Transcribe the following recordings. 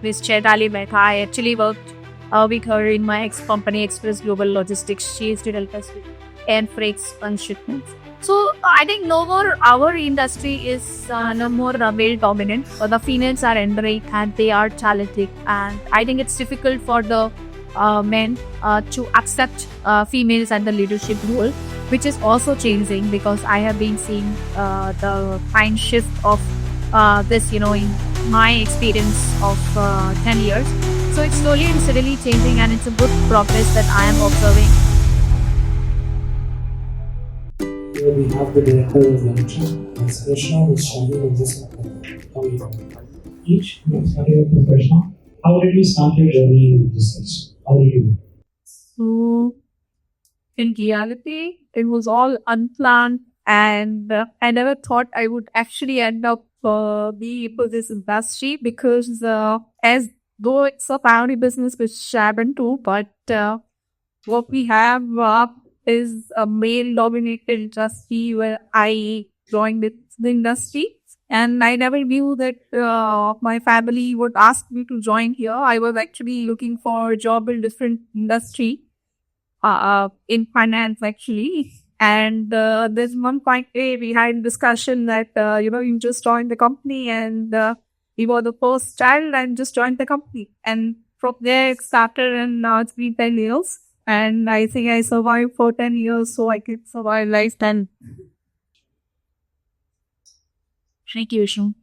Miss Chaitali Mehta. I actually worked with her in my ex-company, Express Global Logistics. She used to help us with air freights and shipments. So I think no more our industry is no more male dominant. The females are entering and they are talented, and I think it's difficult for the men to accept females and the leadership role, which is also changing because I have been seeing the fine shift of this, in my experience of 10 years. So it's slowly and steadily changing, and it's a good progress that I am observing. Here we have the director of Venture, Ms. Krishna, Ms. Shani, and this How are you? Each, starting with Krishna. How did you start your journey in business? How did you? So in reality, it was all unplanned, and I never thought I would actually end up be into this industry because as though it's a family business which I've been to, but what we have is a male dominated industry where I joined the industry. And I never knew that my family would ask me to join here. I was actually looking for a job in different industry, in finance actually. And there's one point we had discussion that, you just joined the company, and we were the first child and just joined the company. And from there it started, and now it's been 10 years. And I think I survived for 10 years, so I could survive life 10. Thank you, Vishnu.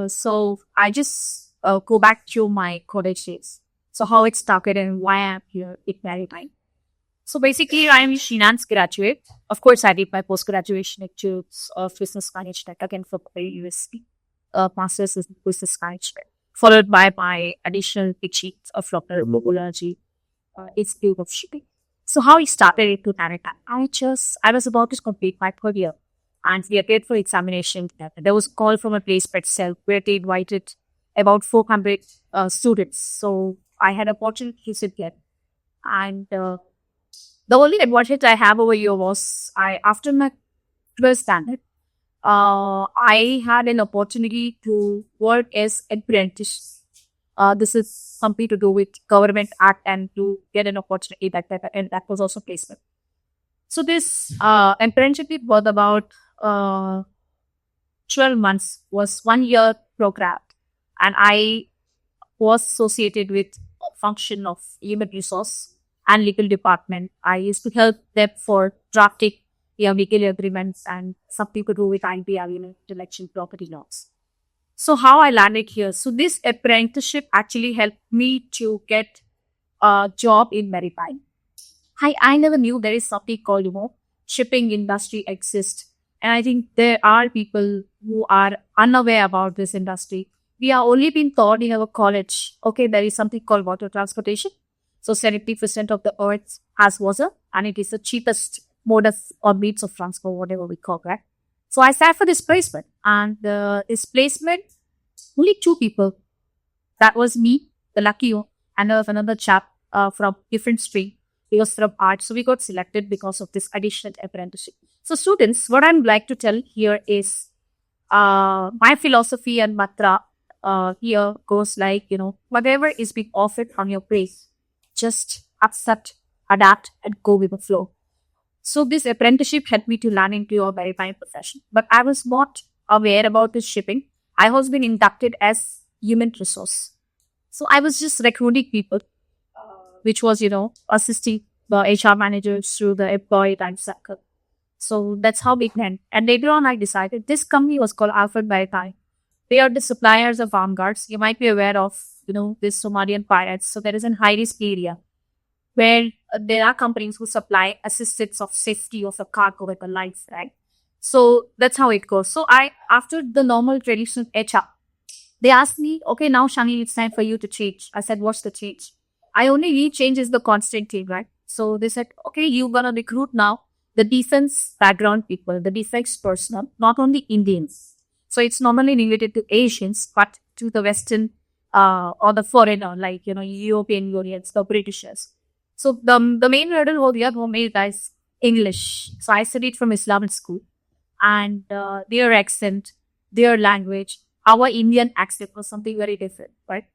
So I just go back to my college days. So how it started and why I'm here at Maritime. So basically, I'm a finance graduate. Of course, I did my post-graduation lectures of business management again from the USP, master's in business management, followed by my additional teaching of local mobology, Institute of Shipping. So how I started into Maritime, I was about to complete my third year, and we appeared for examination. There was a call from a place itself where they invited about 400 students. So I had an opportunity to sit there, and the only advantage I have over here was after my 12th standard, I had an opportunity to work as apprentice. This is something to do with government act and to get an opportunity and that was also placement. So this apprenticeship was about 12 months, was 1 year program, and I was associated with a function of human resource and legal department. I used to help them for drafting legal agreements, and some people do with IPR, intellectual property laws. So how I landed here. So this apprenticeship actually helped me to get a job in maritime. I never knew there is something called, shipping industry exists. And I think there are people who are unaware about this industry. We are only been taught in our college, okay, there is something called water transportation. So 70% of the earth has water, and it is the cheapest mode of or means of transport, whatever we call that. So I sat for this placement, and this placement, only 2 people. That was me, the lucky one, and there was another chap from different stream. He was from art, so we got selected because of this additional apprenticeship. So students, what I'd like to tell here is my philosophy and mantra here goes like, whatever is being offered from your place, just accept, adapt, and go with the flow. So this apprenticeship helped me to learn into a maritime profession. But I was not aware about this shipping. I was being inducted as human resource. So I was just recruiting people, which was, assisting the HR managers through the employee life cycle. So that's how we went. And later on, I decided this company was called Alfred Maritime. They are the suppliers of armed guards. You might be aware of, this Somalian pirates. So there is an high risk area where there are companies who supply assistance of safety of the cargo with the lights, right? So that's how it goes. So after the normal traditional HR, they asked me, okay, now Shani, it's time for you to change. I said, what's the change? I only need change is the constant thing, right? So they said, okay, you're going to recruit now the defense background people, the defense personnel, not only Indians. So it's normally related to Asians, but to the Western or the foreigner, like, European Unions, the Britishers. So the main hurdle over here for me is English. So I studied from Islamic school, and their accent, their language, our Indian accent was something very different, right?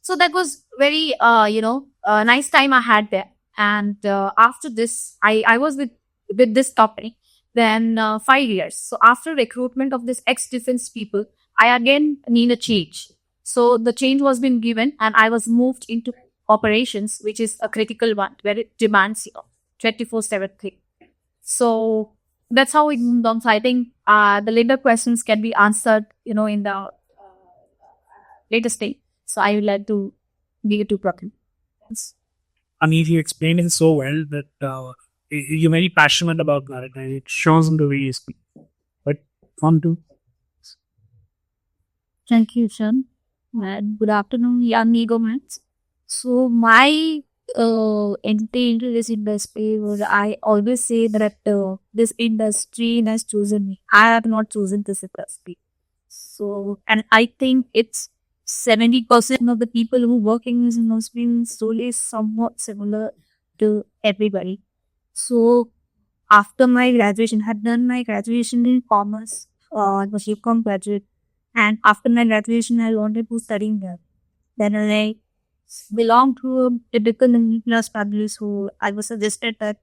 So that was very, nice time I had there. And after this, I was with this company then 5 years. So after recruitment of this ex-defense people, I again need a change. So the change was been given, and I was moved into operations, which is a critical one where it demands 24/7 thing. So that's how it moved on. So I think the later questions can be answered, in the later stage. So I would like to give it to Pratim. I mean, you explained it so well that you're very passionate about maritime. It shows in the way you speak. But on to Thank you, Sean. And good afternoon, young ego mates. So my entry into this industry was, I always say that this industry has chosen me. I have not chosen this industry. So, and I think it's 70% of the people who work in this industry solely somewhat similar to everybody. So after my graduation, had done my graduation in commerce, I was UCOM graduate, and after my graduation, I wanted to study there. Then I belong to a typical middle class family, so I was suggested that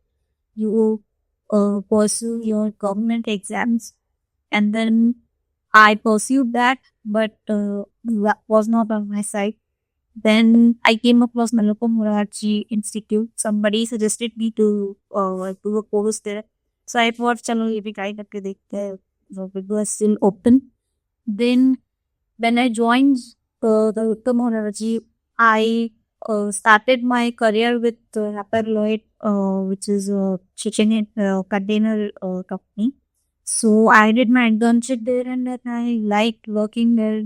you pursue your government exams, and then I pursued that, but that was not on my side. Then I came across Malcolm Murarji Institute. Somebody suggested me to do a course there. So I thought, chalo, ye bhi try karke dekhte hai. So it was still open. Then when I joined the Uttam Murarji, I started my career with Rapper Lloyd, which is a Chechen container company. So I did my internship there, and then I liked working there.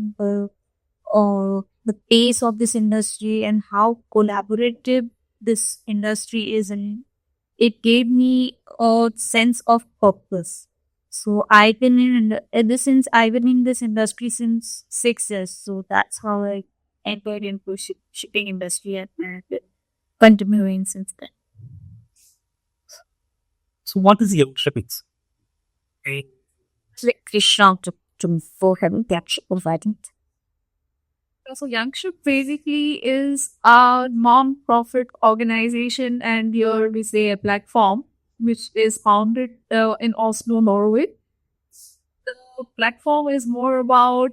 The pace of this industry and how collaborative this industry is, and it gave me a sense of purpose. So I've been ever since I've been in this industry since 6 years. So that's how I entered into shipping industry, and continuing since then. so, what is your shippings? Krishna to for having the action providing. So Youngship basically is a non-profit organization, and here we say a platform which is founded in Oslo, Norway. The platform is more about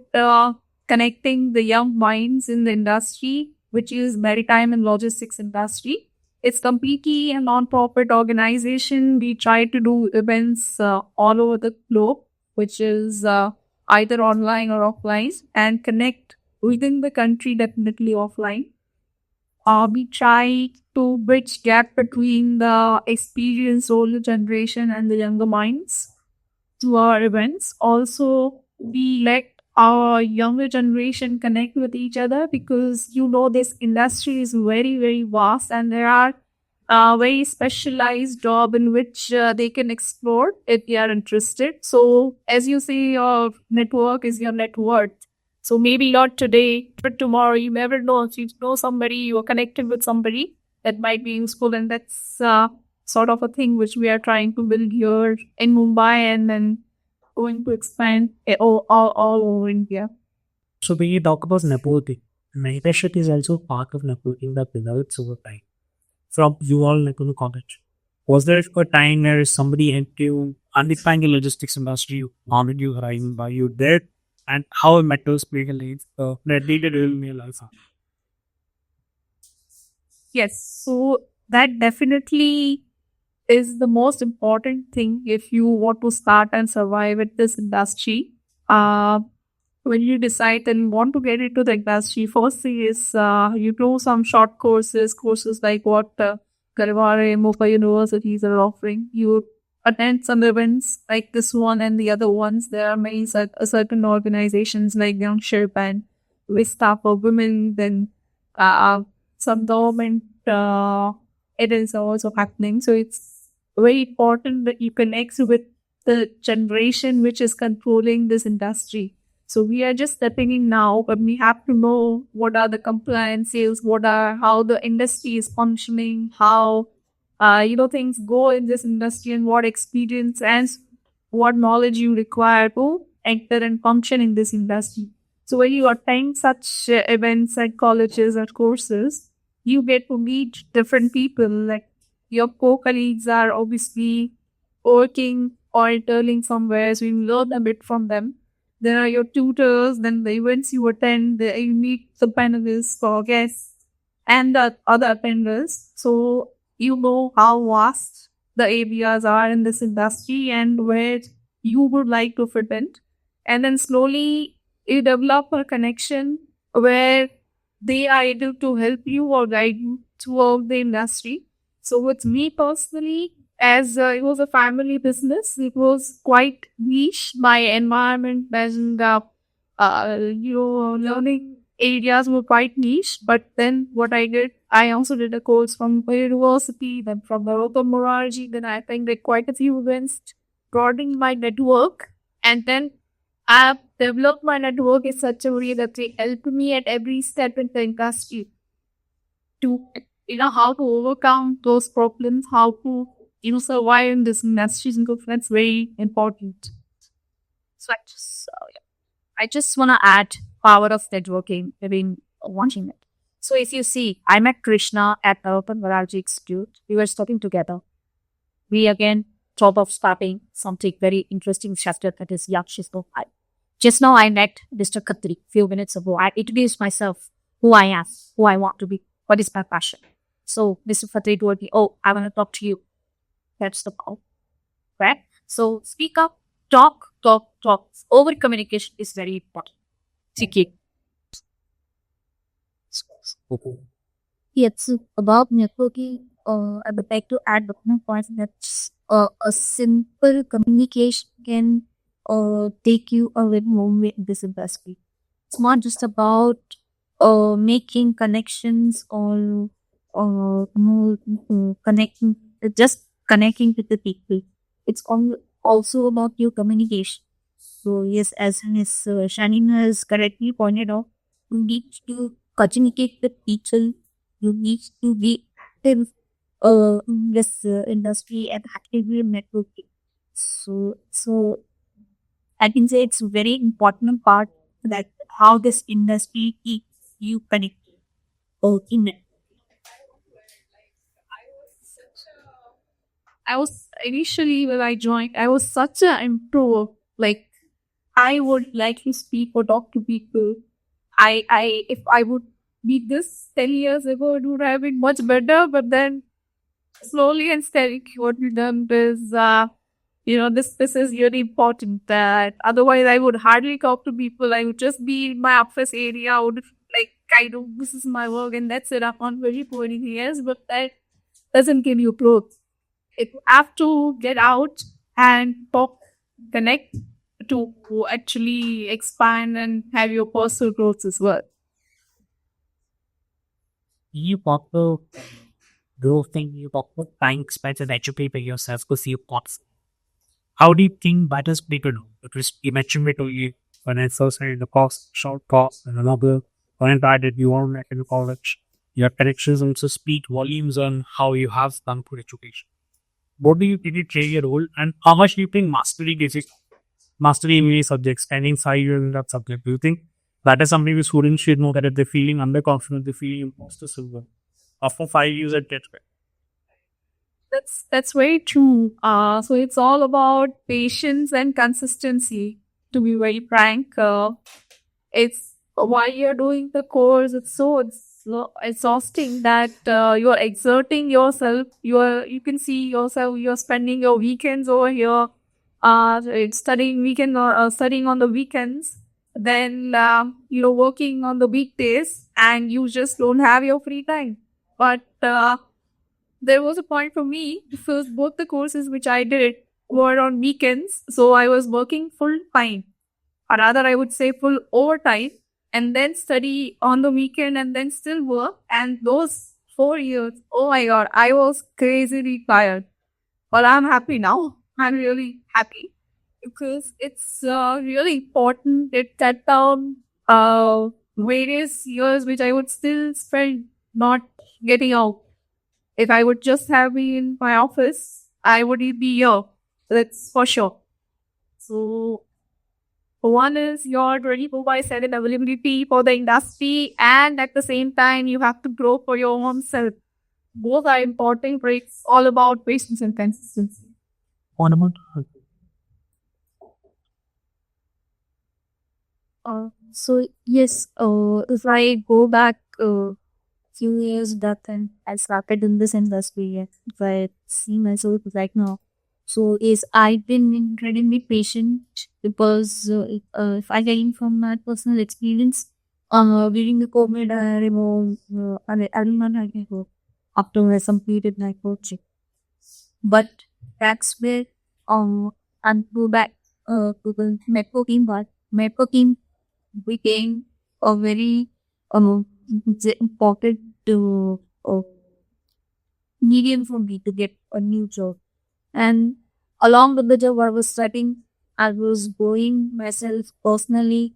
connecting the young minds in the industry, which is maritime and logistics industry. It's completely a non-profit organization. We try to do events all over the globe, which is either online or offline, and connect within the country, definitely offline. We try to bridge gap between the experienced older generation and the younger minds to our events. Also, we let our younger generation connect with each other, because this industry is very, very vast, and there are very specialized job in which they can explore if they are interested. So as you say, your network is your net worth. So maybe not today, but tomorrow, you never know. If you know somebody, you are connected with somebody that might be useful, and that's sort of a thing which we are trying to build here in Mumbai, and then going to expand all over India. So, when you talk about networking, mentorship is also part of networking that develops over time. From you all Nepal College, was there a time where somebody into understand the logistics industry, you wanted you arriving by you there, and how metals play a lead that needed in your life? Yes, so that definitely is the most important thing if you want to start and survive at this industry. When you decide and want to get into the industry, first thing is you do some short courses like what Garware, Mopa universities are offering. You attend some events like this one and the other ones. There are many certain organizations like Young Sherpa and Vista for Women, then some government it is also happening. So it's very important that you connect with the generation which is controlling this industry. So we are just stepping in now, but we have to know what are the compliances, how the industry is functioning, how things go in this industry, and what experience and what knowledge you require to enter and function in this industry. So when you attend such events at colleges or courses, you get to meet different people. Like your co-colleagues are obviously working or interning somewhere, so you learn a bit from them. There are your tutors, then the events you attend, you meet the panelists or guests and the other attenders. So you know how vast the areas are in this industry and where you would like to fit in. And then slowly you develop a connection where they are able to help you or guide you throughout the industry. So with me personally, as it was a family business, it was quite niche. My environment and learning areas were quite niche. But then what I did, I also did a course from a university, then from the Roto Morarji, then I attended quite a few events, broadening my network, and then I've developed my network in such a way that they help me at every step in the industry to, how to overcome those problems, how to, survive in this industry. So that's very important. So I just want to add power of networking, maybe watching it. So if you see, I met Krishna at the Open Varalji Institute. We were studying together. We again thought of starting something very interesting chapter that is Yakshisno. Just now I met Mr. Khatri few minutes ago. I introduced myself, who I am, who I want to be, what is my passion. So Mr. Khatri told me, oh, I want to talk to you. That's the call. Right? So speak up, talk. Over communication is very important. Tiki. Yes, about networking, I would like to add one point that a simple communication can take you a little more way in this industry. It's not just about making connections or connecting, just connecting with the people. It's also about your communication. So yes, as Ms. Shanina has correctly pointed out, you need to communicate with people. You need to be active in this industry and actively networking. So I can say it's a very important part that how this industry keeps you connected or in it. I was initially when I joined, I was such an introvert. Like I would like to speak or talk to people. If I would be this 10 years ago, it would have been much better. But then slowly and steadily, what we've done is, this is really important. That otherwise, I would hardly talk to people. I would just be in my office area. I would I do this is my work and that's it. I'm not very for anything else. But that doesn't give you growth. You have to get out and talk, connect to actually expand and have your personal growth as well. You talk about growth thing, you talk about time spent and educating yourself because you got. How do you think that is people know? Because you mentioned it to you when I first in the course, short course, and another when I did you own in college. Your connections also speak volumes on how you have done for education. What do you think it play a role and how much do you think mastery gives you? Mastery in many subjects, spending 5 years in that subject. Do you think that is something the students should know that if they're feeling underconfident, they're feeling imposter syndrome? After 5 years at get That's very true. So it's all about patience and consistency. To be very frank, it's while you're doing the course, it's so exhausting that you're exerting yourself. You can see yourself. You're spending your weekends over here, studying on the weekends. Then you're working on the weekdays, and you just don't have your free time. But there was a point for me because both the courses which I did were on weekends. So I was working full time, or rather, I would say full overtime, and then study on the weekend and then still work. And those 4 years, oh my God, I was crazily tired. But I'm happy now. I'm really happy because it's really important. It cut down various years which I would still spend not getting out. If I would just have been in my office, I would be here. That's for sure. So One is your 24/7 availability for the industry, and at the same time, you have to grow for your own self. Both are important, but it's all about patience and consistency. What about So yes, if I go back few years back then I started in this industry, if I see myself right now. So yes, I've been incredibly patient because if I gain from my personal experience, during the COVID, I remember I don't know I go after I completed my coaching, but that's where and go back to the networking part. Networking became a very important medium for me to get a new job. And along with the job I was studying, I was going myself personally,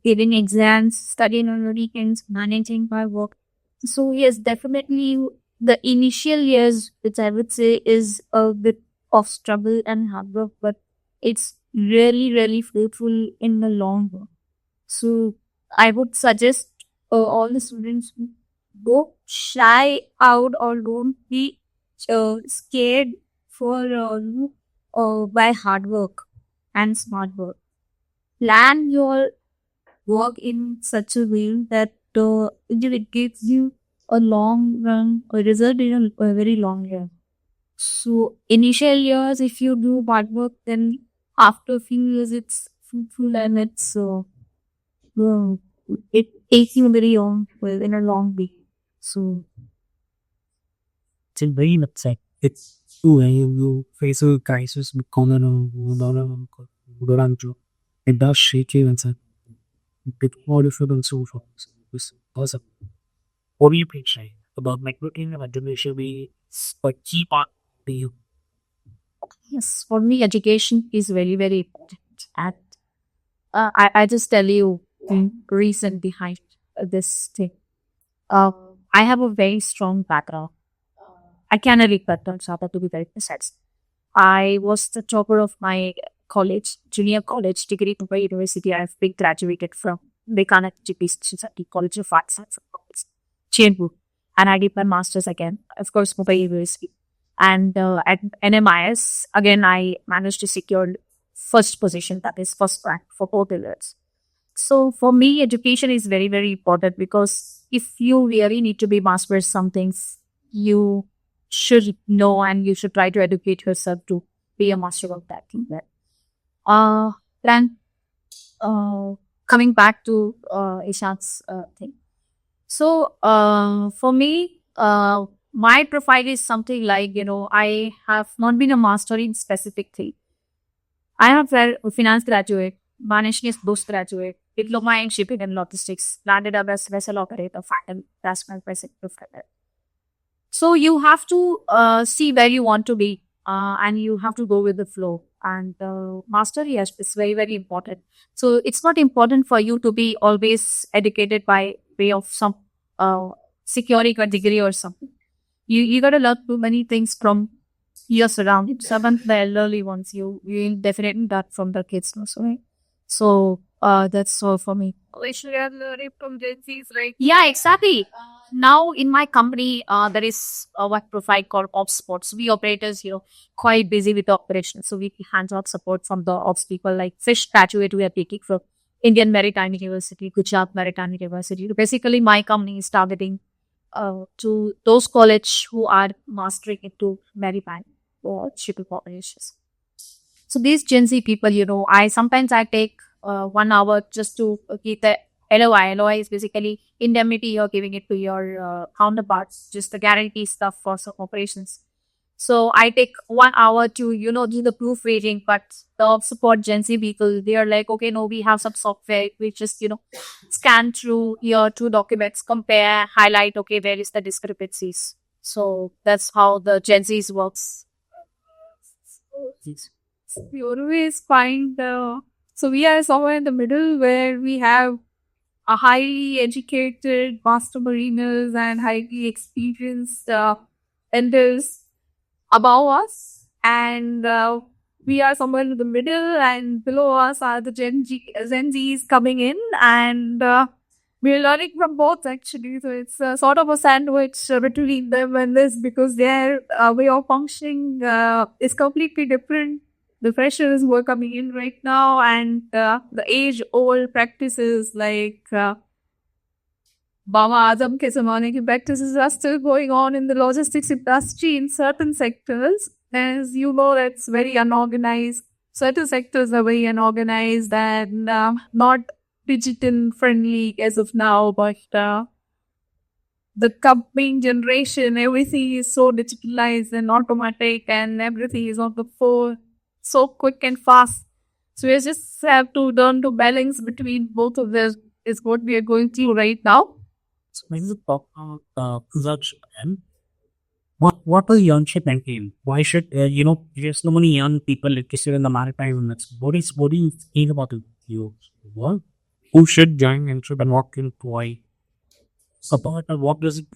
giving exams, studying on the weekends, managing my work. So yes, definitely the initial years, which I would say is a bit of struggle and hard work, but it's really, really fruitful in the long run. So I would suggest all the students go shy out or don't be scared for by hard work and smart work. Plan your work in such a way that it gives you a long run a result in a very long run. So initial years, if you do hard work, then after a few years, it's fruitful and uh, it takes you very long, well, in a long way. So it's very much like it's true and you face a crisis with it does shake you inside. It all you feel so for because of what do you say about networking and automation be a key part to you. Yes, for me, education is very, very important. And I just tell you the reason behind this thing. I have a very strong background. Academic background, Saba, to be very precise. I was the topper of my college, junior college degree from Mumbai University. I've been graduated from Bekana Society College of Arts and Sciences, Chenpur, and I did my master's again, of course, Mumbai University. And at NMIS, again, I managed to secure first position, that is first rank for both years. So for me, education is very, very important because if you really need to be master at some things, you should know and you should try to educate yourself to be a master of that thing. Then coming back to Ishant's thing. So for me, my profile is something like, I have not been a master in specific thing. I have a finance graduate, management postgraduate, diploma in shipping and logistics, landed up as vessel operator, final task man president. So you have to see where you want to be, and you have to go with the flow. And mastery, yes, is very, very important. So it's not important for you to be always educated by way of some securing a degree or something. You got to learn too many things from your surroundings. Some of the elderly ones, you will definitely learn from the kids also, right? So that's all for me. Actually, I'm learning from Gen Zs, right? Yeah, exactly. Now in my company, there is a work profile called Ops Sports. We operators, quite busy with the operations. So we hands-on support from the ops people like Fish graduate we are taking from Indian Maritime University, Gujarat Maritime University. Basically, my company is targeting to those college who are mastering into maritime or shipping operations. So these Gen Z people, I sometimes take 1 hour just to get the LOI. LOI is basically indemnity. You're giving it to your counterparts, just the guarantee stuff for some operations. So I take 1 hour to, do the proofreading, but the support Gen Z people, they are like, okay, no, we have some software. We just, scan through your two documents, compare, highlight, okay, where is the discrepancies. So that's how the Gen Z's works. We always find so we are somewhere in the middle where we have a highly educated master mariners and highly experienced elders above us, and we are somewhere in the middle, and below us are the Gen Zs coming in, and we're learning from both actually. So it's sort of a sandwich between them and this, because their way of functioning is completely different. The freshers who are coming in right now, and the age-old practices like Baba Azam ke zamane ki practices are still going on in the logistics industry in certain sectors. As you know, that's very unorganized. Certain sectors are very unorganized and not digital friendly as of now, but the coming generation, everything is so digitalized and automatic, and everything is on the phone, so quick and fast. So we just have to learn to balance between both of this is what we are going through right now. So when you talk about production, and what will youngship entail? Why should there's so many young people interested in the maritime units. What do you think about it? What? Who should join youngship and what can why? About what does it?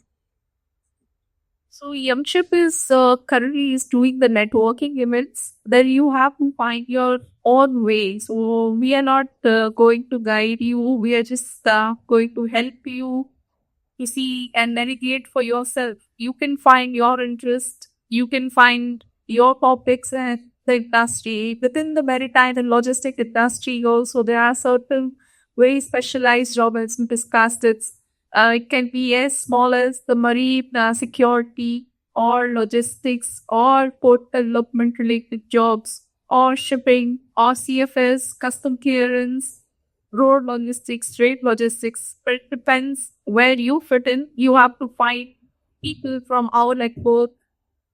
So Yumchip is currently is doing the networking events. Then you have to find your own way. So we are not going to guide you. We are just going to help you to see and navigate for yourself. You can find your interest. You can find your topics and the industry. Within the maritime and logistic industry also, there are certain very specialized jobs as we discussed. It can be as small as the marine security or logistics or port development related jobs or shipping or CFS, custom clearance, road logistics, trade logistics. But it depends where you fit in. You have to find people from our network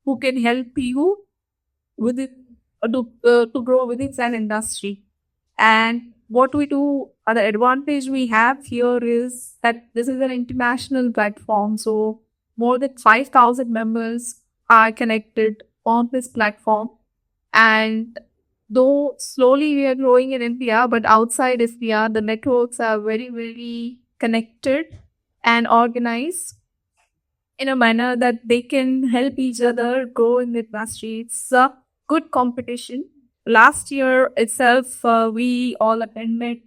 who can help you within to grow within an industry. And what we do, the advantage we have here is that this is an international platform. So more than 5,000 members are connected on this platform. And though slowly we are growing in India, but outside India, the networks are very, very connected and organized in a manner that they can help each other grow in the industry. It's a good competition. Last year itself, we all attended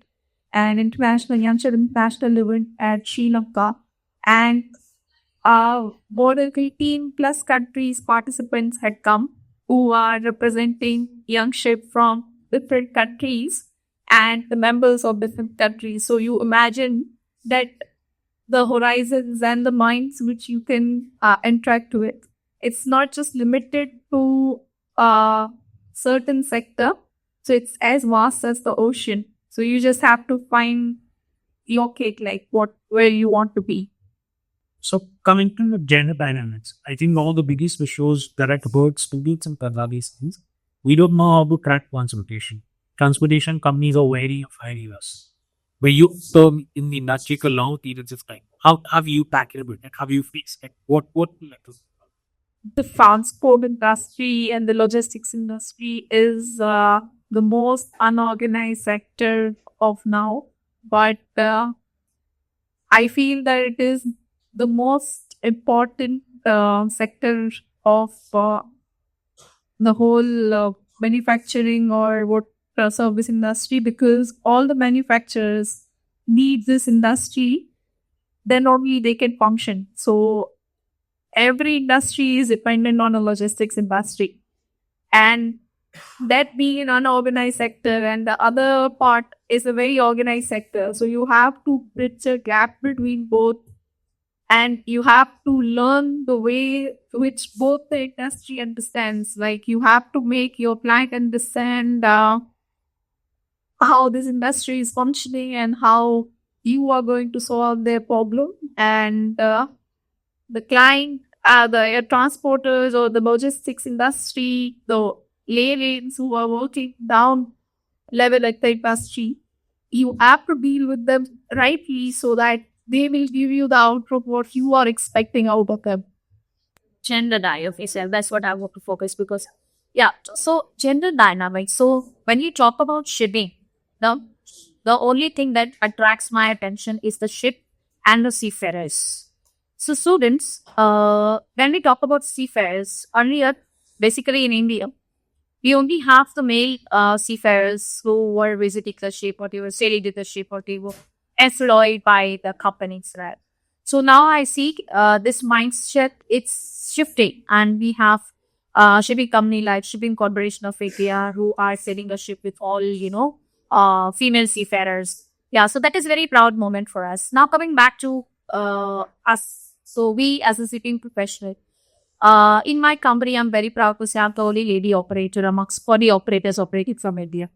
an international event at Sri Lanka, and more than 18 plus countries participants had come who are representing youngship from different countries and the members of different countries. So you imagine that the horizons and the minds which you can interact with. It's not just limited to certain sector. So it's as vast as the ocean. So you just have to find your cake, like where you want to be. So coming to the gender dynamics, I think all the biggest issues that are about students and Punjabis things, we don't know how to track transportation. Transportation companies are very less. Where you term in the industry for long periods of time. How have you tackled it? Have you fixed it? What The transport industry and the logistics industry is the most unorganized sector of now. But I feel that it is the most important sector of the whole manufacturing or service industry, because all the manufacturers need this industry, then only they can function. So every industry is dependent on a logistics industry, and that being an unorganized sector, and the other part is a very organized sector. So you have to bridge a gap between both, and you have to learn the way which both the industry understands. Like you have to make your client understand how this industry is functioning and how you are going to solve their problem. And the client, the air transporters or the logistics industry, the lay lanes who are working down level at the industry, you have to deal with them rightly so that they will give you the output what you are expecting out of them. Gender dynamics, that's what I want to focus, because so gender dynamics. So when you talk about shipping, the only thing that attracts my attention is the ship and the seafarers. So students, when we talk about seafarers, earlier, basically in India, we only have the male seafarers who were visiting the ship, or they were sailing with the ship, or they were employed by the companies, right? So now I see this mindset, it's shifting, and we have shipping company like Shipping Corporation of India who are sailing a ship with all, female seafarers. Yeah, so that is very proud moment for us. Now coming back to us, so we as a shipping professional, in my company, I'm very proud to say I'm the only lady operator amongst 40 operators operating from India.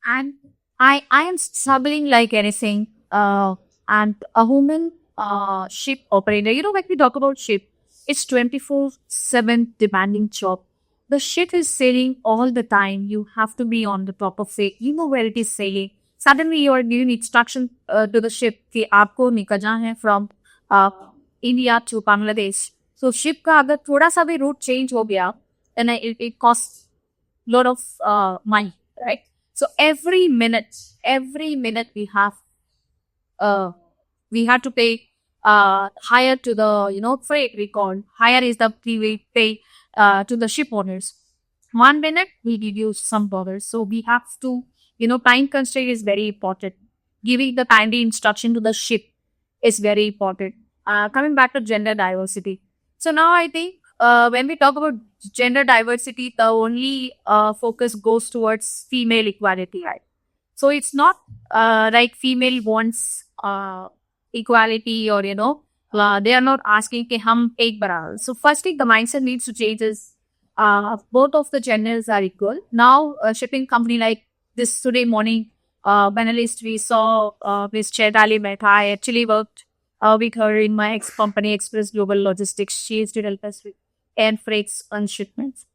And I am struggling like anything. And a woman ship operator, when we talk about ship, it's 24/7 demanding job. The ship is sailing all the time. You have to be on the top of it. You know where it is sailing. Suddenly you are giving instruction to the ship कि आपको निकलना है from India to Bangladesh. So ship का अगर थोड़ा सा भी route change हो गया, then it costs lot of money, right? So every minute we have to pay higher to the freight we call. Higher is the we pay to the ship owners. 1 minute we give you some dollars. So we have to, time constraint is very important. Giving the timely instruction to the ship is very important. Coming back to gender diversity. So now I think when we talk about gender diversity, the only focus goes towards female equality, right? So it's not like female wants equality, or they are not asking कि हम एक बराबर. So firstly, the mindset needs to change is both of the genders are equal. Now, a shipping company like this today morning, panelist, we saw Ms. Chaitali Mehta. I actually worked with her in my ex-company, Express Global Logistics. She used to help us with air freights and shipments.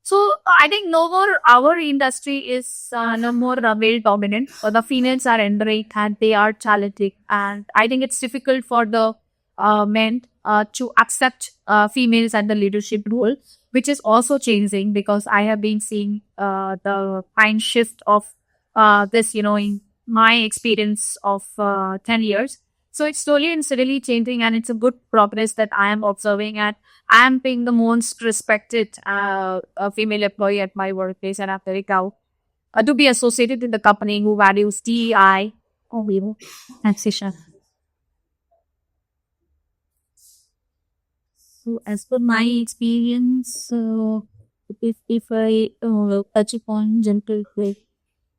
So I think no more our industry is no more male dominant, or the females are entering and they are challenging. And I think it's difficult for the men to accept females at the leadership role, which is also changing because I have been seeing the fine shift of this, in my experience of 10 years. So it's slowly and steadily changing, and it's a good progress that I am observing. And I am being the most respected female employee at my workplace, and I'm very proud to be associated with the company who values DEI or labor taxation. So as per my experience, if I touch upon gender equality,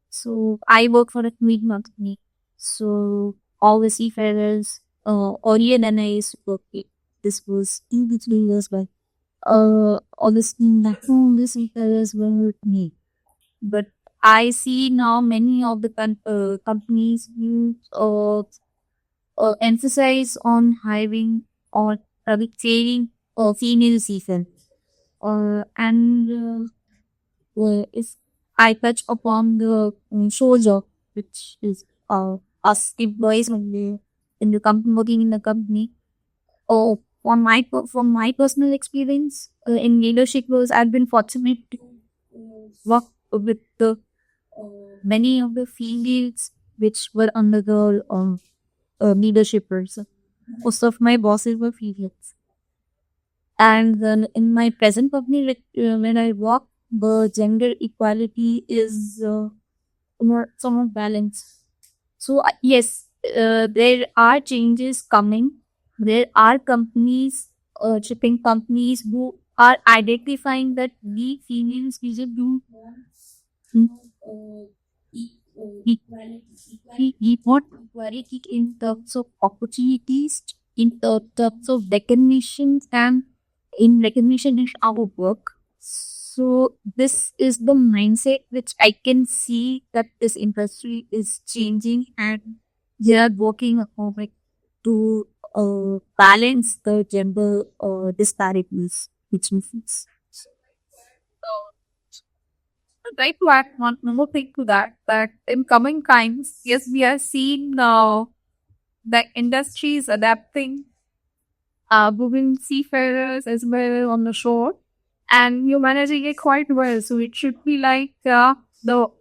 so I work for a Queen company. So all the seafarers, Orion and I used to work with. This was 2 to 3 years back. All the seafarers were with me. But I see now many of the companies who emphasize on hiring or training female seafarers. And if I touch upon the soldier, which is us employees in the company, working in the company. From my personal experience in leadership roles, I've been fortunate to work with the many of the females which were under the leadership person. Most of my bosses were females. And then in my present company, when I work, the gender equality is somewhat balanced. So yes, there are changes coming. There are companies, shipping companies, who are identifying that we females we just do equality in terms of opportunities, in terms of recognition, and in recognition in our work. So this is the mindset which I can see that this industry is changing, and they are working on it to balance the gender disparities which we face. I'd like to add one more thing to that in coming times, yes, we are seeing the industry is adapting, women seafarers as well on the shore, and you're managing it quite well. So it should be like the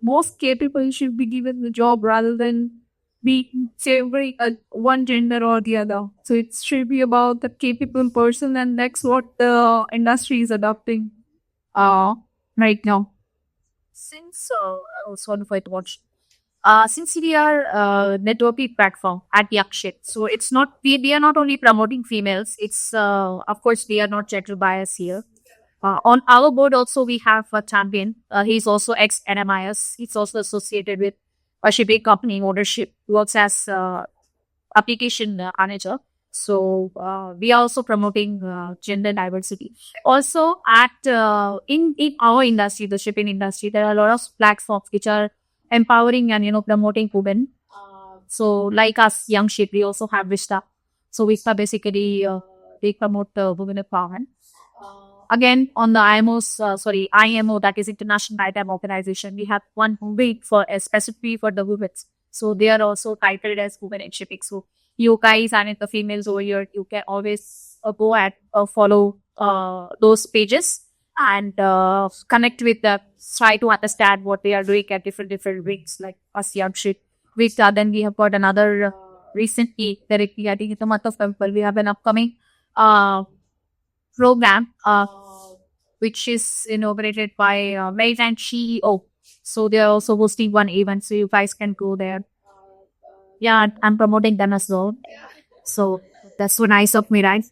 most capable should be given the job rather than be favoring one gender or the other. So it should be about the capable person, and that's what the industry is adopting right now. Since sorry for it, watch. Since we are networking platform at Yakshit, so it's not we are not only promoting females. It's of course we are not gender bias here. On our board also we have a champion. He's also ex NMIS. He's also associated with a shipping company ownership. Works as application manager. So we are also promoting gender diversity. Also, at in our industry, the shipping industry, there are a lot of platforms which are empowering and promoting women. So like us, Young Ship, we also have Vista. So Vista basically they promote women empowerment. Again, on the IMO, that is International Maritime Organization, we have one movie for specifically for the women. So they are also titled as women in shipping. So you guys and the females over here, you can always go and follow those pages and connect with them, try to understand what they are doing at different weeks, like ASEAN shit week. Then we have got another recently, directly, I think in the month of April, we have an upcoming program which is inaugurated by Maritime CEO. So they are also hosting one event, so you guys can go there. Yeah, I'm promoting them as well. So that's so nice of me, right?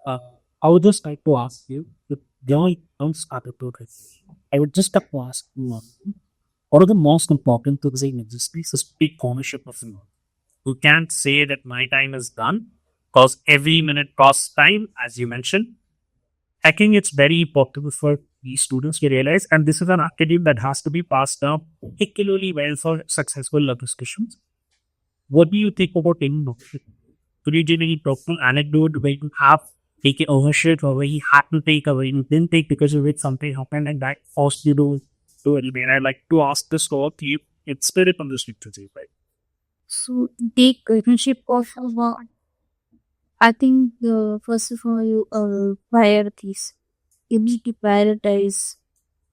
Uh, I would just like to ask you, if you don't start a program, I would just like to ask you, what are the most important things in industry? So take ownership of the work. You can't say that my time is done because every minute costs time, as you mentioned. I think it's very important for these students to realize, and this is an academe that has to be passed down particularly well for successful discussions. What do you think about ownership? Could you give any personal anecdote where you have taken ownership or where you had to take or where you didn't take because of it something happened and that forced you to do it? I mean, I'd like to ask this to all of you. It's spirit on this literature, right? So take ownership of what? I think first of all, you priorities. You need to prioritize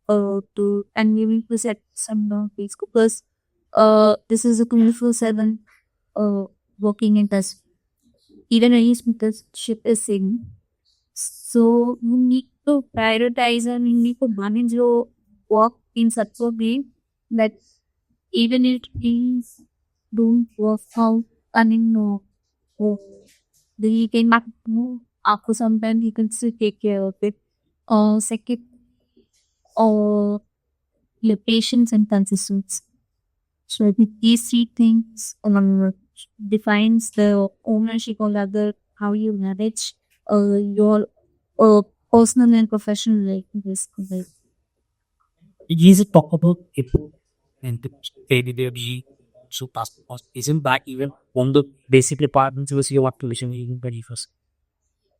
to and you need to set some boundaries because this is a 24/7 working in this. Even if the ship is sinking, so you need to prioritize and you need to manage your work in such a way that even if things don't work out, I mean, no, then you can back after some time you can still take care of it. Second, your patience and consistency. So I think these three things defines the ownership or rather how you manage your personal and professional life in this life. Is it talkable if and the so past isn't that even one of the basic requirements was you want to listen even very first?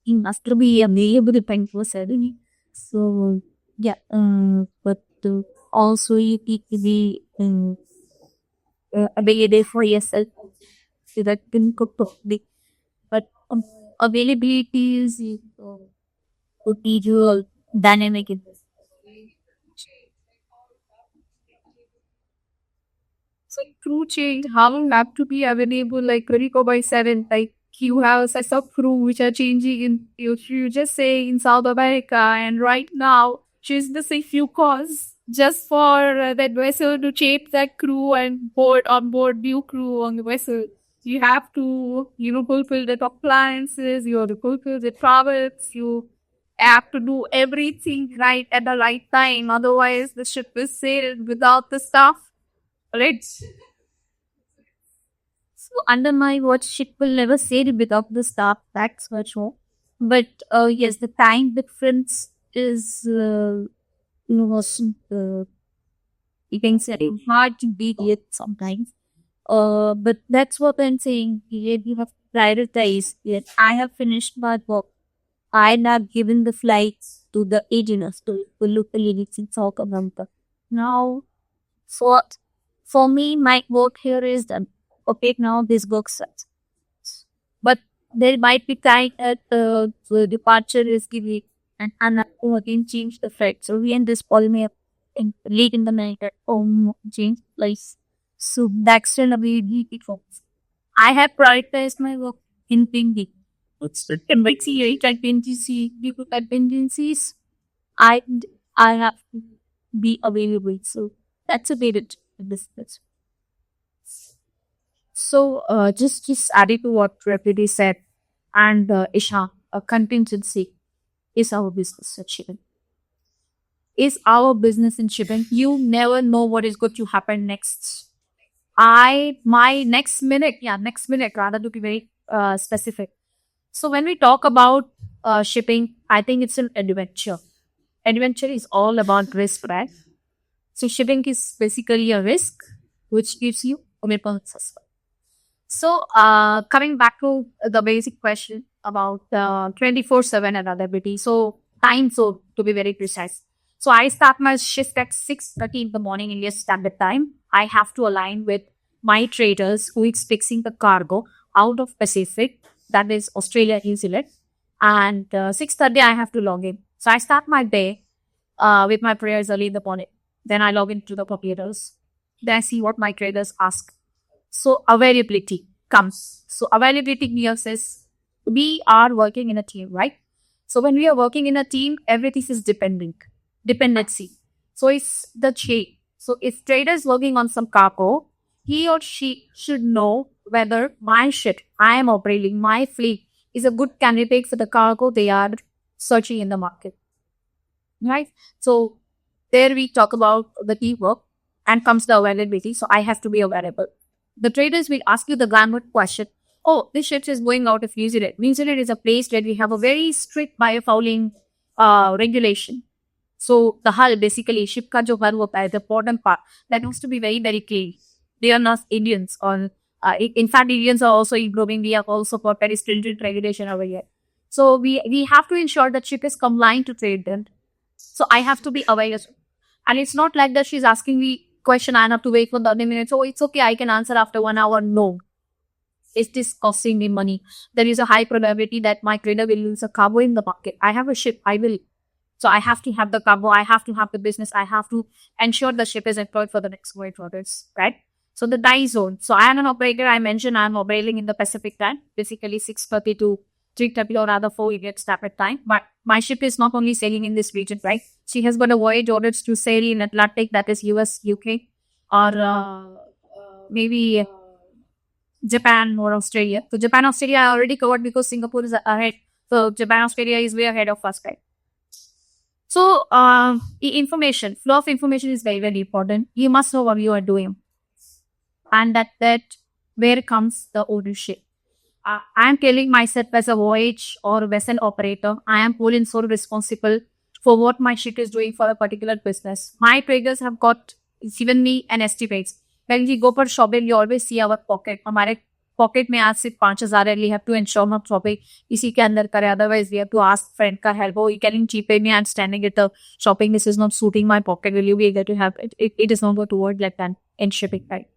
You must be able to find person. So yeah, but also you need to be available for yourself so that you can cook properly. But availability is would be your dynamic in this. So crew change, how will have to be available like 24/7? Like you have sets of crew which are changing in you just say in South America, and right now choose the say few calls just for that vessel to change that crew and board on board new crew on the vessel. You have to, fulfill the appliances, you have to fulfill the travels, you have to do everything right at the right time. Otherwise the ship is sailed without the staff. Right. So under my watch, ship will never sail without the staff. That's for sure. But yes, the time difference is you can say hard to beat it sometimes. But that's what I'm saying. Here you have to prioritize. Yet I have finished my work. I have given the flights to the agents to look at it in South America. Now, so for me, my work here is done. Okay, now this work starts. But there might be time that the departure is given and I'm not going to again change the flight. So we end this polymer in late in the night at home change place. So that's an ability focus. I have prioritized my work in thinking. What's the Dependencies. I have to be available. So that's a bit of business. So, just adding to what Repudi said, and Isha, a contingency is our business at shipping. Is our business in shipping. You never know what is going to happen next. My next minute, rather to be very specific. So when we talk about shipping, I think it's an adventure. Adventure is all about risk, right? So shipping is basically a risk which gives you a success. So coming back to the basic question about 24/7 availability. So time, so to be very precise. So I start my shift at 6:30 in the morning Indian Standard Time. I have to align with my traders who is fixing the cargo out of Pacific, that is Australia, New Zealand. And 6:30 I have to log in. So I start my day with my prayers early in the morning. Then I log into the computers. Then I see what my traders ask. So availability comes. So availability here says we are working in a team, right? So when we are working in a team, everything is dependency. So it's the chain. So if trader is working on some cargo, he or she should know whether my ship I am operating, my fleet is a good candidate for the cargo they are searching in the market. Right? So there we talk about the teamwork and comes the availability. So I have to be available. The traders will ask you the glamour question. Oh, this ship is going out of New Zealand. New Zealand is a place where we have a very strict biofouling regulation. So the hull, basically, ship ka jo hull hota hai, the bottom part, that has to be very, very clean. They are not Indians. Or in fact, Indians are also improving. We have also got very stringent regulation over here. So we have to ensure that ship is compliant to trade them. So I have to be aware. And it's not like that she's asking me question, I have to wait for 30 minutes. Oh, it's okay, I can answer after 1 hour. No. Is this costing me money? There is a high probability that my trader will lose a cargo in the market. I have a ship, I will. So I have to have the cargo, I have to have the business, I have to ensure the ship is employed for the next voyage orders, right? So the time zone. So I am an operator, I mentioned I am operating in the Pacific time, basically 6:30 to 3:30 or rather 4 Indian Standard Time. But my ship is not only sailing in this region, right? She has got a voyage orders to sail in Atlantic, that is US, UK, or maybe Japan or Australia. So Japan, Australia I already covered because Singapore is ahead. So Japan, Australia is way ahead of us, right? So information, flow of information is very, very important. You must know what you are doing. And that where comes the ownership. I am telling myself as a voyage or vessel operator, I am whole and sole responsible for what my ship is doing for a particular business. My traders have given me an estimate. When we go for shopping, we always see our pocket. हमारे pocket में आज सिर्फ 5,000 है. We have to ensure not shopping इसी के अंदर करें. Otherwise, we have to ask friend का help. Oh, you can cheapen me. I'm standing at the shopping. This is not suiting my pocket. Will you be able to have it? It is not going to work like that in shipping, right?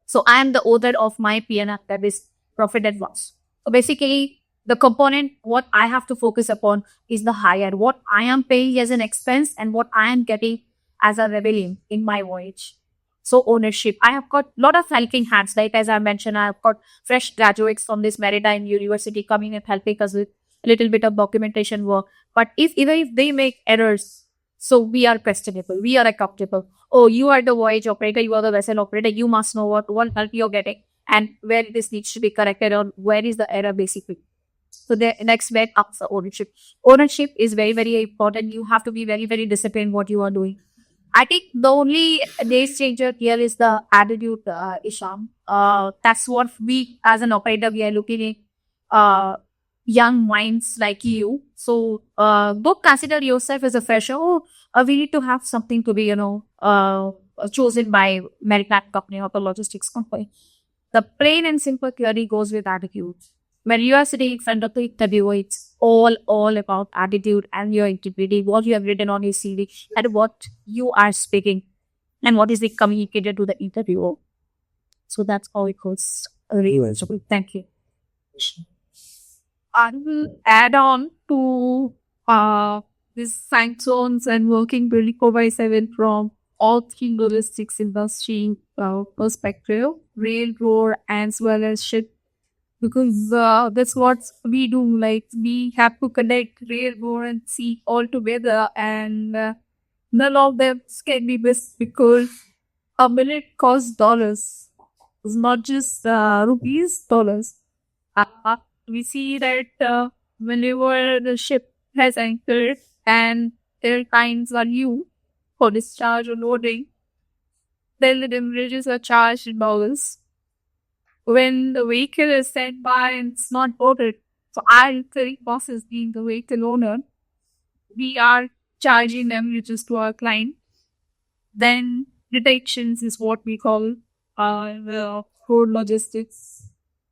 So I am the author of my P&L, that is profit and loss. So basically, the component, what I have to focus upon is the hire. What I am paying as an expense and what I am getting as a revenue in my voyage. So ownership. I have got a lot of helping hands. Like as I mentioned, I have got fresh graduates from this maritime university coming and helping us with a little bit of documentation work. But even if they make errors, so we are questionable, we are accountable. Oh, you are the voyage operator, you are the vessel operator, you must know what help you're getting and where this needs to be corrected or where is the error basically. So the next bit up the ownership. Ownership is very, very important. You have to be very, very disciplined what you are doing. I think the only days changer here is the attitude, Isham. That's what we as an operator, we are looking at young minds like you. So don't consider yourself as a fresher. Oh, we need to have something to be, chosen by maritime company or the logistics company. The plain and simple query goes with attitude. When you are sitting in front of the interviewer, it's all about attitude and your integrity, what you have written on your CV, and what you are speaking, and what is it communicated to the interviewer. So that's how it goes. Thank you. I will add on to this time zones and working 24/7 from all three logistics industry perspective, railroad as well as ship, because that's what we do. Like we have to connect railroad and sea all together, and none of them can be missed because a minute costs dollars. It's not just rupees, dollars. We see that whenever the ship has anchored and their times are due for discharge or loading, then the damages are charged in dollars. When the vehicle is sent by and it's not loaded, so our credit process being the vehicle owner, we are charging damages to our client. Then detections is what we call the road logistics.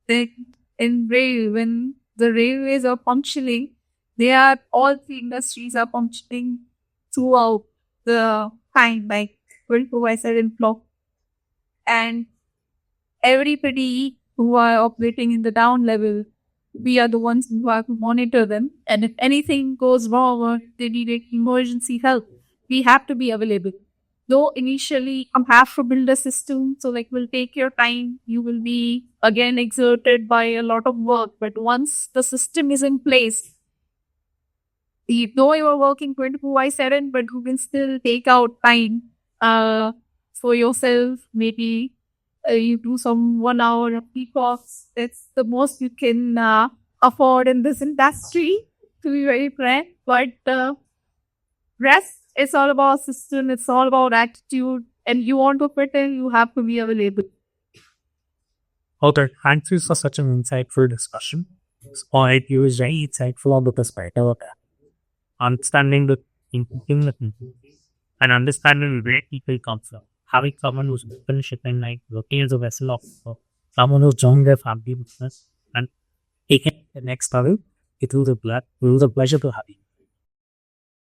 Then in rail, when the railways are functioning, they are all the industries are functioning throughout the time, like 24/7 flow. And everybody who are operating in the down level, we are the ones who have to monitor them. And if anything goes wrong or they need emergency help, we have to be available. Though initially you have to build a system, so like will take your time. You will be again exerted by a lot of work. But once the system is in place, though you are working 24/7, but you can still take out time for yourself. Maybe you do some 1 hour of peak offs. That's the most you can afford in this industry, to be very frank. But rest, it's all about system, it's all about attitude, and you want to fit in, you have to be available. Okay, thank you for such an insightful discussion. This point you is very insightful on the perspective of that. Understanding the thinking and understanding where people come from. Having someone who's open shipping, like working as a vessel officer, someone who's joined their family business and taking the next level, it was a pleasure to have you.